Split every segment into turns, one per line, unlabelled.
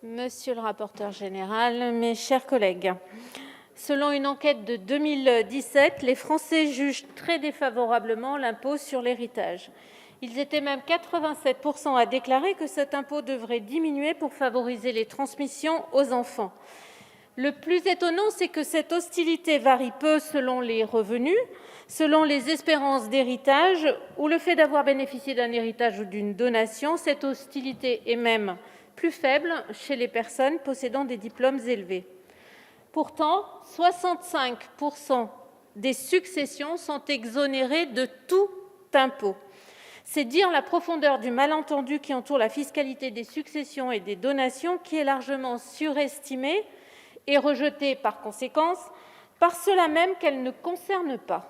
Monsieur le rapporteur général, mes chers collègues, selon une enquête de 2017, les Français jugent très défavorablement l'impôt sur l'héritage. Ils étaient même 87 % à déclarer que cet impôt devrait diminuer pour favoriser les transmissions aux enfants. Le plus étonnant, c'est que cette hostilité varie peu selon les revenus, selon les espérances d'héritage ou le fait d'avoir bénéficié d'un héritage ou d'une donation. Cette hostilité est même plus faible chez les personnes possédant des diplômes élevés. Pourtant, 65 % des successions sont exonérées de tout impôt. C'est dire la profondeur du malentendu qui entoure la fiscalité des successions et des donations, qui est largement surestimée et rejetée par conséquence par ceux-là même qu'elle ne concerne pas.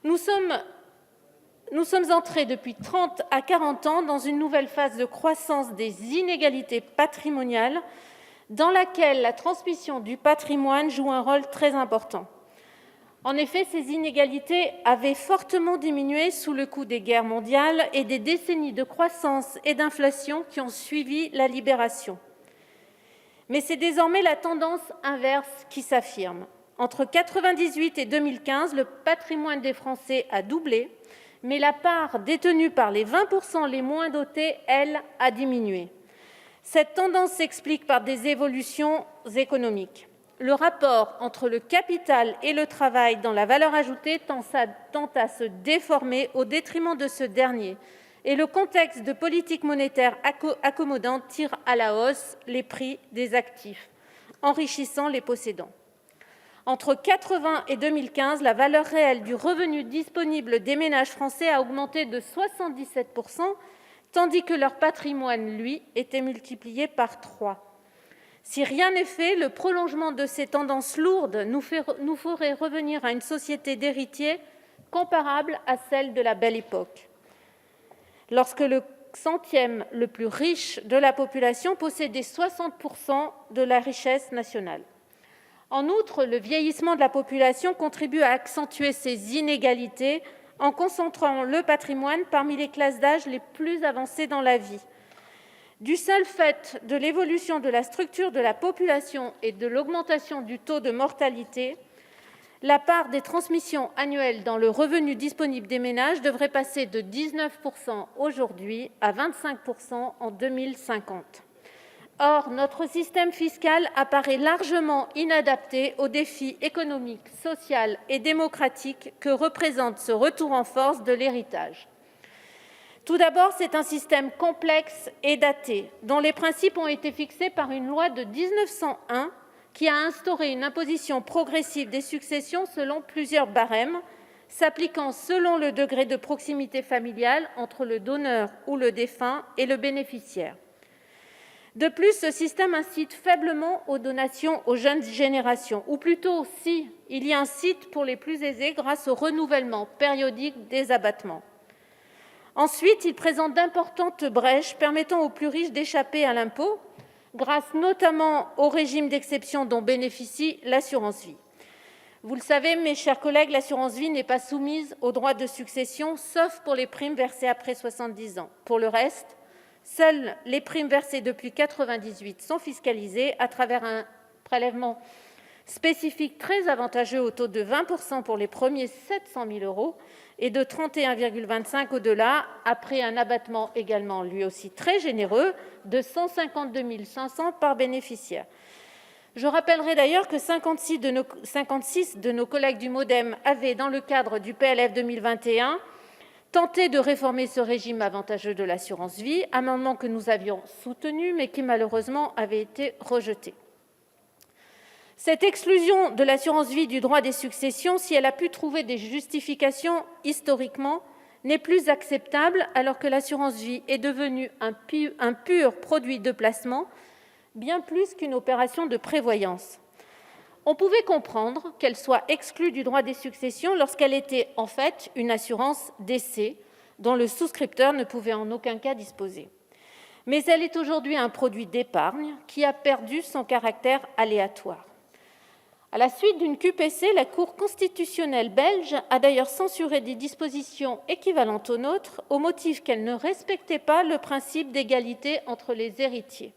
Nous sommes entrés depuis 30 à 40 ans dans une nouvelle phase de croissance des inégalités patrimoniales dans laquelle la transmission du patrimoine joue un rôle très important. En effet, ces inégalités avaient fortement diminué sous le coup des guerres mondiales et des décennies de croissance et d'inflation qui ont suivi la libération. Mais c'est désormais la tendance inverse qui s'affirme. Entre 1998 et 2015, le patrimoine des Français a doublé, mais la part détenue par les 20 % les moins dotés, elle, a diminué. Cette tendance s'explique par des évolutions économiques. Le rapport entre le capital et le travail dans la valeur ajoutée tend à se déformer au détriment de ce dernier, et le contexte de politique monétaire accommodante tire à la hausse les prix des actifs, enrichissant les possédants. Entre 1980 et 2015, la valeur réelle du revenu disponible des ménages français a augmenté de 77 %, tandis que leur patrimoine, lui, était multiplié par 3. Si rien n'est fait, le prolongement de ces tendances lourdes nous ferait revenir à une société d'héritiers comparable à celle de la Belle Époque, lorsque le centième le plus riche de la population possédait 60 % de la richesse nationale. En outre, le vieillissement de la population contribue à accentuer ces inégalités en concentrant le patrimoine parmi les classes d'âge les plus avancées dans la vie. Du seul fait de l'évolution de la structure de la population et de l'augmentation du taux de mortalité, la part des transmissions annuelles dans le revenu disponible des ménages devrait passer de 19 % aujourd'hui à 25 % en 2050. Or, notre système fiscal apparaît largement inadapté au défi économique, social et démocratique que représente ce retour en force de l'héritage. Tout d'abord, c'est un système complexe et daté, dont les principes ont été fixés par une loi de 1901 qui a instauré une imposition progressive des successions selon plusieurs barèmes, s'appliquant selon le degré de proximité familiale entre le donneur ou le défunt et le bénéficiaire. De plus, ce système incite faiblement aux donations aux jeunes générations, ou plutôt, si, il y incite pour les plus aisés grâce au renouvellement périodique des abattements. Ensuite, il présente d'importantes brèches permettant aux plus riches d'échapper à l'impôt, grâce notamment au régime d'exception dont bénéficie l'assurance vie. Vous le savez, mes chers collègues, l'assurance vie n'est pas soumise aux droits de succession, sauf pour les primes versées après 70 ans. Pour le reste, seules les primes versées depuis 1998 sont fiscalisées à travers un prélèvement spécifique très avantageux au taux de 20 % pour les premiers 700 000 € et de 31,25 % au-delà, après un abattement également lui aussi très généreux de 152 500 € par bénéficiaire. Je rappellerai d'ailleurs que 56 de nos collègues du MoDem avaient, dans le cadre du PLF 2021, tenté de réformer ce régime avantageux de l'assurance vie, amendement que nous avions soutenu, mais qui malheureusement avait été rejeté. Cette exclusion de l'assurance vie du droit des successions, si elle a pu trouver des justifications historiquement, n'est plus acceptable alors que l'assurance vie est devenue un pur produit de placement, bien plus qu'une opération de prévoyance. On pouvait comprendre qu'elle soit exclue du droit des successions lorsqu'elle était en fait une assurance décès dont le souscripteur ne pouvait en aucun cas disposer. Mais elle est aujourd'hui un produit d'épargne qui a perdu son caractère aléatoire. À la suite d'une QPC, la Cour constitutionnelle belge a d'ailleurs censuré des dispositions équivalentes aux nôtres au motif qu'elles ne respectaient pas le principe d'égalité entre les héritiers.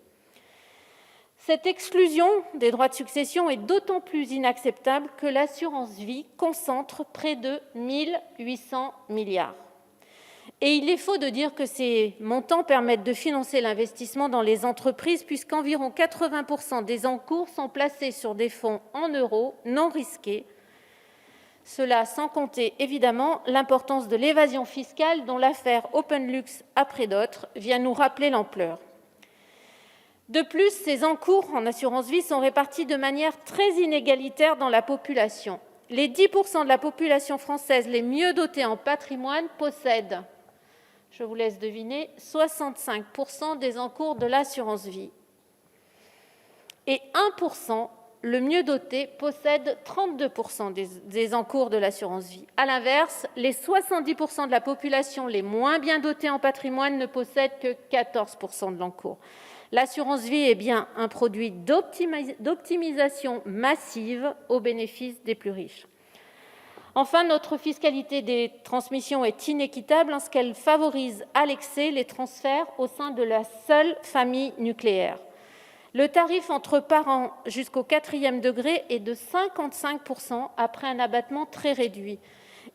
Cette exclusion des droits de succession est d'autant plus inacceptable que l'assurance vie concentre près de 1 800 milliards. Et il est faux de dire que ces montants permettent de financer l'investissement dans les entreprises, puisqu'environ 80% des encours sont placés sur des fonds en euros non risqués. Cela sans compter évidemment l'importance de l'évasion fiscale dont l'affaire OpenLux, après d'autres, vient nous rappeler l'ampleur. De plus, ces encours en assurance vie sont répartis de manière très inégalitaire dans la population. Les 10% de la population française les mieux dotés en patrimoine possèdent, je vous laisse deviner, 65% des encours de l'assurance vie. Et 1%, le mieux doté, possède 32% des encours de l'assurance vie. À l'inverse, les 70% de la population les moins bien dotés en patrimoine ne possèdent que 14% de l'encours. L'assurance vie est bien un produit d'optimisation massive au bénéfice des plus riches. Enfin, notre fiscalité des transmissions est inéquitable en ce qu'elle favorise à l'excès les transferts au sein de la seule famille nucléaire. Le tarif entre parents jusqu'au 4e degré est de 55% après un abattement très réduit.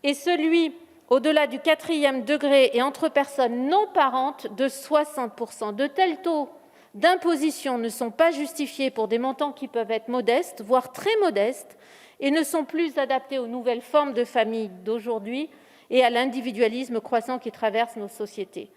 Et celui au-delà du 4e degré et entre personnes non parentes de 60%. De tels taux d'imposition ne sont pas justifiés pour des montants qui peuvent être modestes, voire très modestes, et ne sont plus adaptés aux nouvelles formes de famille d'aujourd'hui et à l'individualisme croissant qui traverse nos sociétés.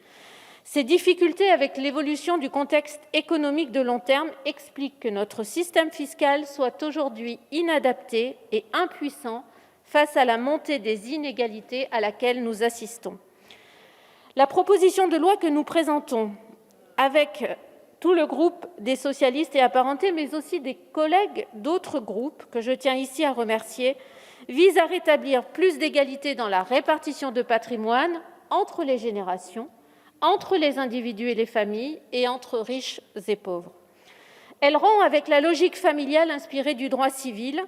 Ces difficultés avec l'évolution du contexte économique de long terme expliquent que notre système fiscal soit aujourd'hui inadapté et impuissant face à la montée des inégalités à laquelle nous assistons. La proposition de loi que nous présentons avec tout le groupe des socialistes et apparentés, mais aussi des collègues d'autres groupes que je tiens ici à remercier, vise à rétablir plus d'égalité dans la répartition de patrimoine entre les générations, entre les individus et les familles, et entre riches et pauvres. Elle rompt avec la logique familiale inspirée du droit civil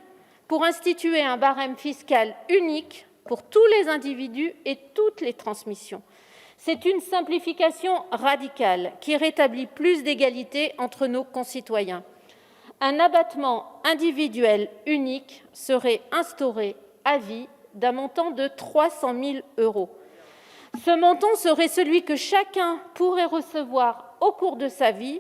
pour instituer un barème fiscal unique pour tous les individus et toutes les transmissions. C'est une simplification radicale qui rétablit plus d'égalité entre nos concitoyens. Un abattement individuel unique serait instauré à vie d'un montant de 300 000 €. Ce montant serait celui que chacun pourrait recevoir au cours de sa vie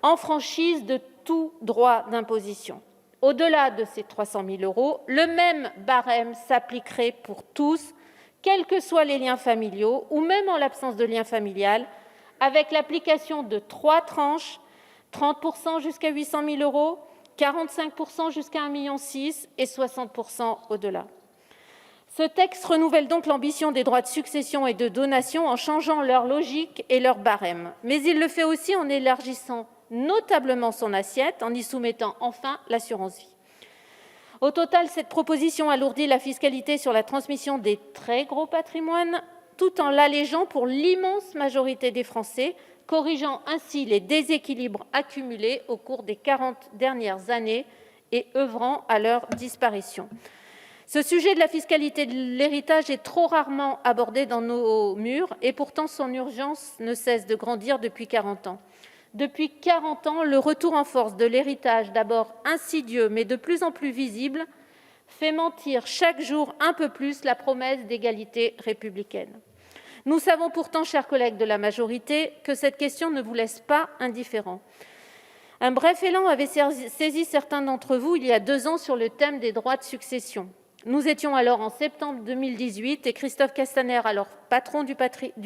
en franchise de tout droit d'imposition. Au-delà de ces 300 000 €, le même barème s'appliquerait pour tous, quels que soient les liens familiaux ou même en l'absence de lien familial, avec l'application de 3 tranches, 30% jusqu'à 800 000 €, 45% jusqu'à 1,6 million et 60% au-delà. Ce texte renouvelle donc l'ambition des droits de succession et de donation en changeant leur logique et leur barème. Mais il le fait aussi en élargissant notablement son assiette, en y soumettant enfin l'assurance vie. Au total, cette proposition alourdit la fiscalité sur la transmission des très gros patrimoines, tout en l'allégeant pour l'immense majorité des Français, corrigeant ainsi les déséquilibres accumulés au cours des 40 dernières années et œuvrant à leur disparition. Ce sujet de la fiscalité de l'héritage est trop rarement abordé dans nos murs et pourtant son urgence ne cesse de grandir depuis 40 ans. Depuis 40 ans, le retour en force de l'héritage, d'abord insidieux mais de plus en plus visible, fait mentir chaque jour un peu plus la promesse d'égalité républicaine. Nous savons pourtant, chers collègues de la majorité, que cette question ne vous laisse pas indifférents. Un bref élan avait saisi certains d'entre vous il y a 2 ans sur le thème des droits de succession. Nous étions alors en septembre 2018 et Christophe Castaner, alors patron du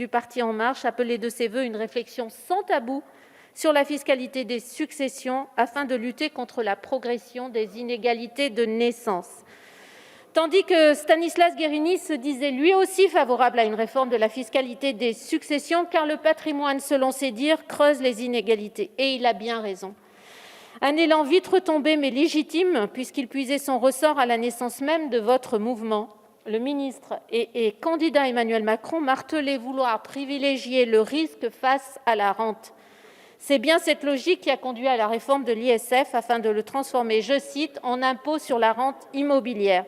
parti En Marche, appelait de ses vœux une réflexion sans tabou sur la fiscalité des successions afin de lutter contre la progression des inégalités de naissance. Tandis que Stanislas Guerini se disait lui aussi favorable à une réforme de la fiscalité des successions, car le patrimoine, selon ses dires, creuse les inégalités. Et il a bien raison. Un élan vite retombé mais légitime, puisqu'il puisait son ressort à la naissance même de votre mouvement. Le ministre et candidat Emmanuel Macron martelait vouloir privilégier le risque face à la rente. C'est bien cette logique qui a conduit à la réforme de l'ISF afin de le transformer, je cite, en impôt sur la rente immobilière.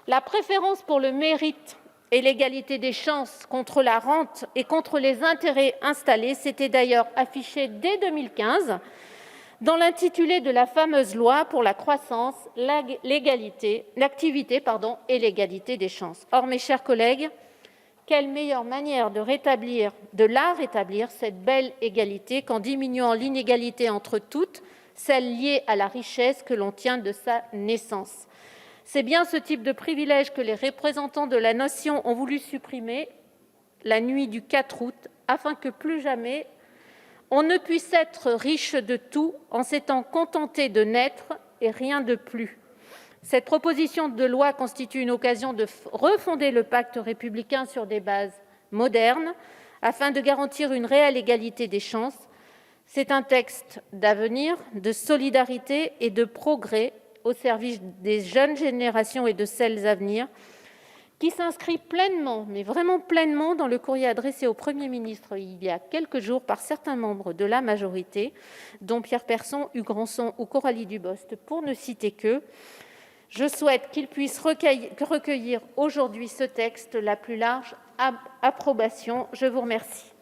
La préférence pour le mérite et l'égalité des chances contre la rente et contre les intérêts installés s'était d'ailleurs affichée dès 2015 dans l'intitulé de la fameuse loi pour la croissance, l'activité et l'égalité des chances. Or, mes chers collègues, quelle meilleure manière de rétablir cette belle égalité qu'en diminuant l'inégalité entre toutes, celle liée à la richesse que l'on tient de sa naissance. C'est bien ce type de privilège que les représentants de la Nation ont voulu supprimer la nuit du 4 août, afin que plus jamais on ne puisse être riche de tout en s'étant contenté de naître et rien de plus. Cette proposition de loi constitue une occasion de refonder le pacte républicain sur des bases modernes, afin de garantir une réelle égalité des chances. C'est un texte d'avenir, de solidarité et de progrès au service des jeunes générations et de celles à venir, qui s'inscrit pleinement, mais vraiment pleinement, dans le courrier adressé au Premier ministre il y a quelques jours par certains membres de la majorité, dont Pierre Persson, Hugues Rançon ou Coralie Dubost, pour ne citer qu'eux. Je souhaite qu'ils puissent recueillir aujourd'hui ce texte la plus large approbation. Je vous remercie.